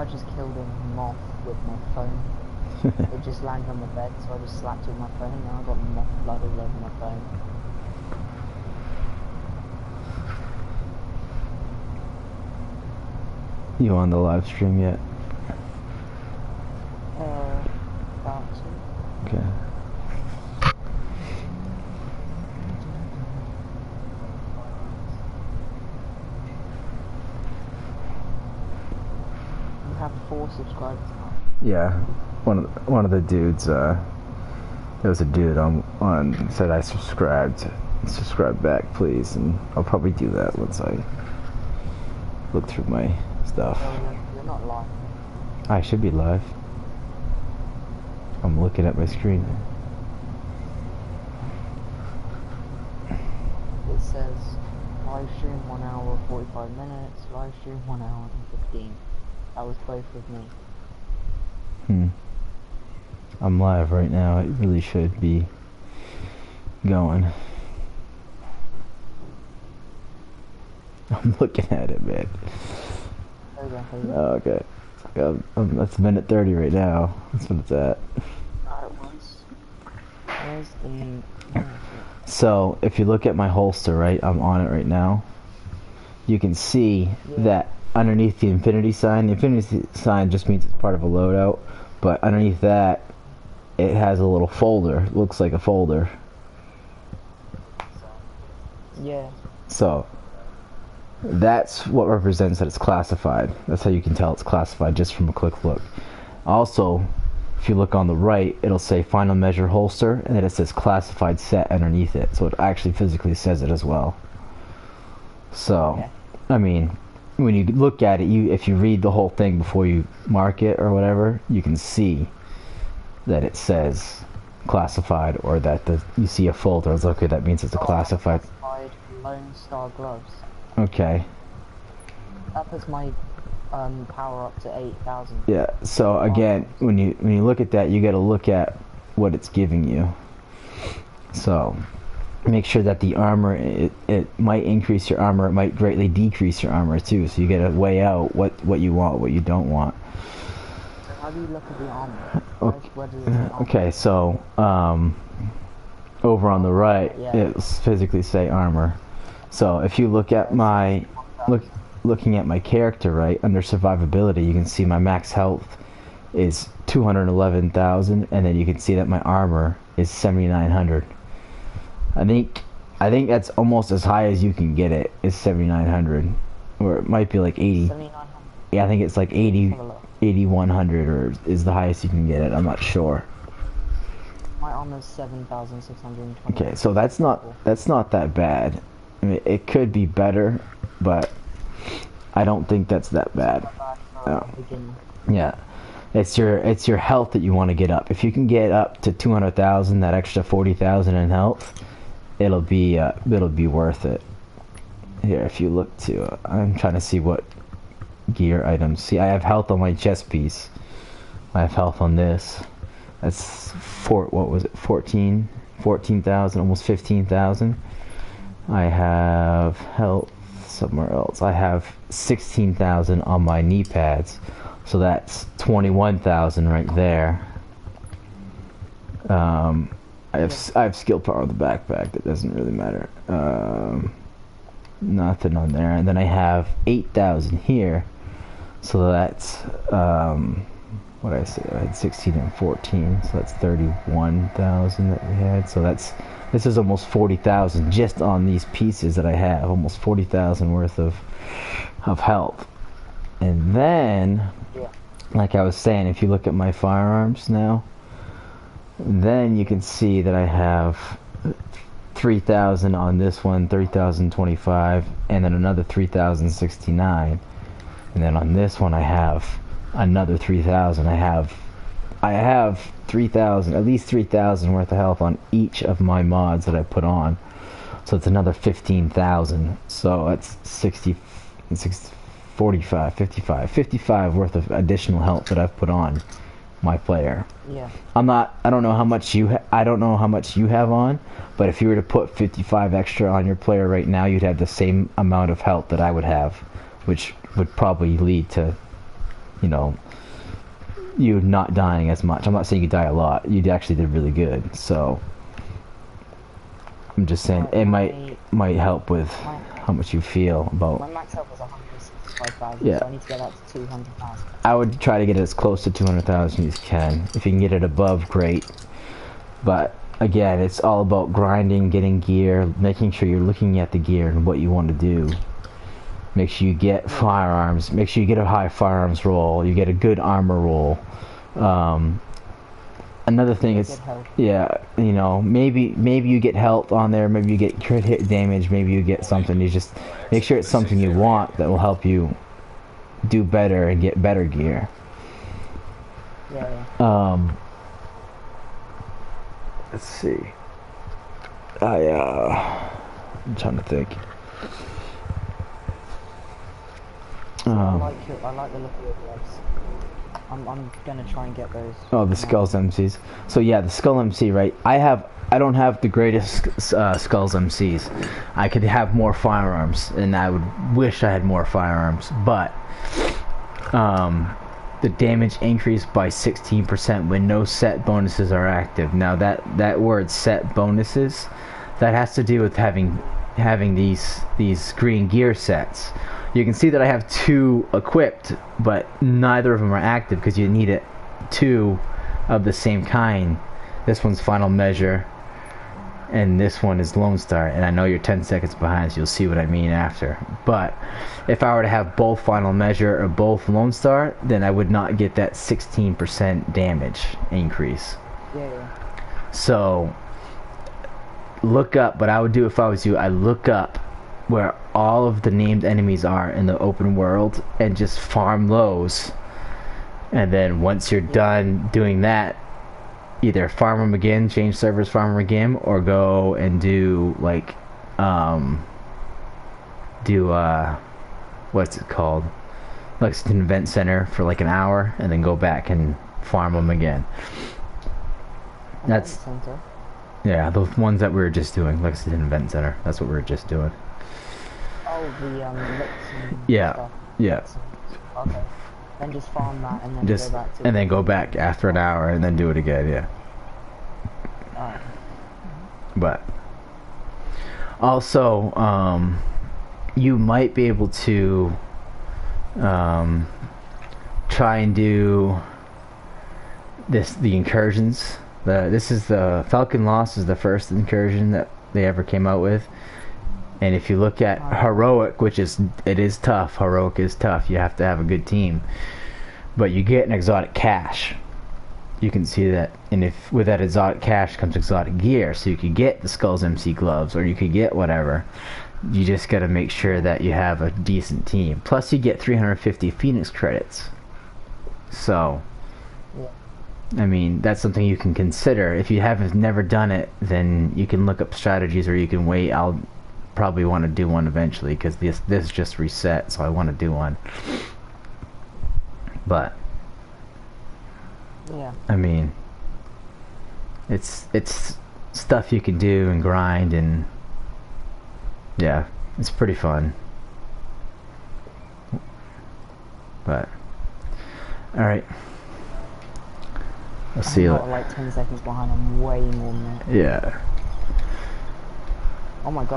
I just killed a moth with my phone. It just landed on my bed, so I just slapped it with my phone, and I got moth blood all over my phone. You on the live stream yet? About to. Okay. You have 4 subscribers now. Yeah, one of the dudes. There was a dude on said I subscribed. Subscribe back, please, and I'll probably do that once I look through my stuff. No, you're not live. I should be live. I'm looking at my screen. It says live stream 1 hour 45 minutes, live stream 1 hour and 15. That was both with me. I'm live right now. It really should be going. I'm looking at it, man. Oh, okay. That's minute 30 right now. That's what it's at. Where's the... So, if you look at my holster, right, I'm on it right now. You can see that underneath the infinity sign just means it's part of a loadout. But underneath that, it has a little folder. It looks like a folder. Yeah. So, that's what represents that it's classified. That's how you can tell it's classified just from a quick look. Also, if you look on the right, it'll say final measure holster, and then it says classified set underneath it. So it actually physically says it as well. So, yeah. I mean, when you look at it, if you read the whole thing before you mark it or whatever, you can see that it says classified, or that you see a folder. It's okay, that means it's a classified. Lone Star gloves. Okay. That puts my power up to 8,000. Yeah. So again, when you look at that, you got to look at what it's giving you. So make sure that the armor, it might increase your armor, it might greatly decrease your armor too. So you got to weigh out what you want, what you don't want. So how do you look at the armor? Okay. Where does it say armor? Okay. So over on the right, Yeah. it's physically say armor. So if you look at my looking at my character, right, under survivability, you can see my max health is 211,000, and then you can see that my armor is 7,900. I think that's almost as high as you can get it, is 7,900, or it might be like 80. 7,900. Yeah, I think it's like 8,100, or is the highest you can get it. I'm not sure. My armor's 7,620. Okay, so that's not that bad. I mean, it could be better, but I don't think that's that bad. Oh. Yeah, it's your health that you want to get up. If you can get up to 200,000, that extra 40,000 in health, it'll be worth it. Here, if you look to, I'm trying to see what gear items. See, I have health on my chest piece. I have health on this. That's what was it? 14,000, almost 15,000. I have health somewhere else. I have 16,000 on my knee pads, so that's 21,000 right there. I have skill power on the backpack. That doesn't really matter. Nothing on there, and then I have 8,000 here, so that's what did I say? I had 16 and 14, so that's 31,000 that we had. So this is almost 40,000 just on these pieces that I have, almost 40,000 worth of health. And then, like I was saying, if you look at my firearms now, then you can see that I have 3,000 on this one, 3,025, and then another 3,069. And then on this one I have another 3,000. I have 3,000, at least 3,000 worth of health on each of my mods that I put on. So it's another 15,000. So that's 55 worth of additional health that I've put on my player. Yeah. I don't know how much you have on, but if you were to put 55 extra on your player right now, you'd have the same amount of health that I would have, which would probably lead to you know, you not dying as much. I'm not saying you die a lot. You actually did really good. So I'm just saying it might help with how much you feel about. My max health was 165,000, Yeah. so I need to get that to 200,000. I would try to get it as close to 200,000 as you can. If you can get it above, great. But again, it's all about grinding, getting gear, making sure you're looking at the gear and what you want to do. Make sure you get firearms. Make sure you get a high firearms roll. You get a good armor roll. Another thing is, yeah, you know, maybe you get health on there. Maybe you get crit hit damage. Maybe you get something. You just make sure it's something you want that will help you do better and get better gear. Yeah. Let's see. I'm trying to think. I like the look of your gloves. I'm gonna try and get those. Oh, the Skulls MCs. So yeah, the Skull MC, right? I don't have the greatest Skulls MCs. I could have more firearms, and I would wish I had more firearms. But the damage increased by 16% when no set bonuses are active. Now that word set bonuses, that has to do with having these green gear sets. You can see that I have 2 equipped, but neither of them are active because you need 2 of the same kind. This one's Final Measure, and this one is Lone Star. And I know you're 10 seconds behind, so you'll see what I mean after. But if I were to have both Final Measure or both Lone Star, then I would not get that 16% damage increase. Yeah. So look up, what I would do if I was you, I look up where all of the named enemies are in the open world and just farm those, and then once you're done doing that, either farm them again, change servers, farm them again, or go and do like what's it called, Lexington Event Center for like an hour, and then go back and farm them again. That's yeah, the ones that we were just doing, Lexington Event Center. That's what we were just doing. Oh, the yeah, stuff. yeah. Okay. Then just farm that and then Just go back to and then go back after an hour and then do it again. Yeah. Alright. But also, you might be able to try and do the incursions. This is the Falcon Lost is the first incursion that they ever came out with. And if you look at Heroic, which is tough. Heroic is tough. You have to have a good team. But you get an exotic cache. You can see that, and if with that exotic cache comes exotic gear, so you could get the Skulls MC gloves, or you could get whatever. You just got to make sure that you have a decent team. Plus, you get 350 Phoenix credits. So, I mean, that's something you can consider. If you haven't never done it, then you can look up strategies, or you can wait. I'll probably want to do one eventually because this just reset, so I want to do one. But yeah, I mean, it's stuff you can do and grind, and yeah, it's pretty fun. But all right, I'll see you. I'm like 10 seconds behind. I'm way more than that. Yeah. Oh my god.